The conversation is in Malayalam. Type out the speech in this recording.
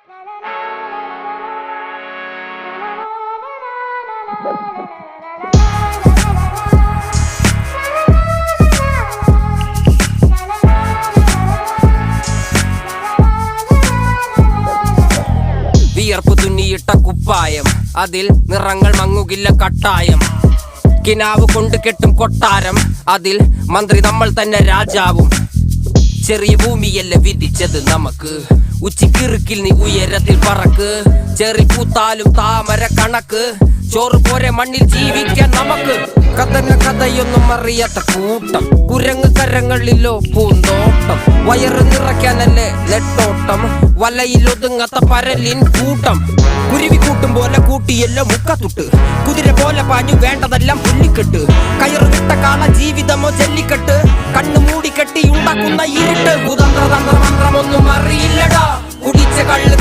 വിയർപ്പ് തുന്നിയിട്ട കുപ്പായം, അതിൽ നിറങ്ങൾ മങ്ങുകില്ല കട്ടായം. കിനാവ് കൊണ്ട് കെട്ടും കൊട്ടാരം, അതിൽ മന്ത്രി നമ്മൾ തന്നെ രാജാവും. ചെറിയ ഭൂമിയല്ല വിധിച്ചത് നമുക്ക്, ഉച്ചിക്കിറുക്കിൽ നീ ഉയരത്തിൽ പറക്ക്. ചെറി പൂത്താലും താമര കണക്ക്, ചോറ് പോരെ മണ്ണിൽ ജീവിക്കാൻ നമുക്ക്. കഥയൊന്നും അറിയാത്ത കൂട്ടം, കുരങ്ങ് കരങ്ങളിലോ പൂന്തോട്ടം. വയറ് നിറയ്ക്കാനല്ലേ നെട്ടോട്ടം, വലയിൽ ഒതുങ്ങാത്ത പരലിൻ കൂട്ടം. കുരുവി കൂട്ടും പോലെ കൂട്ടിയല്ലോ മുക്കത്തുട്ട്, കുതിര പോലെ പാഞ്ഞു വേണ്ടതെല്ലാം പുള്ളിക്കെട്ട്. കയറ് വിട്ട കാള ജീവിതമോ ജല്ലിക്കെട്ട്, കണ്ണു മൂടിക്കെട്ടി ഉണ്ടാക്കുന്ന ഇരുട്ട്. കുതന്ത്രതന്ത്രമന്ത്രമൊന്നും അറിയില്ലടാ, കുടിച്ച കള്ള്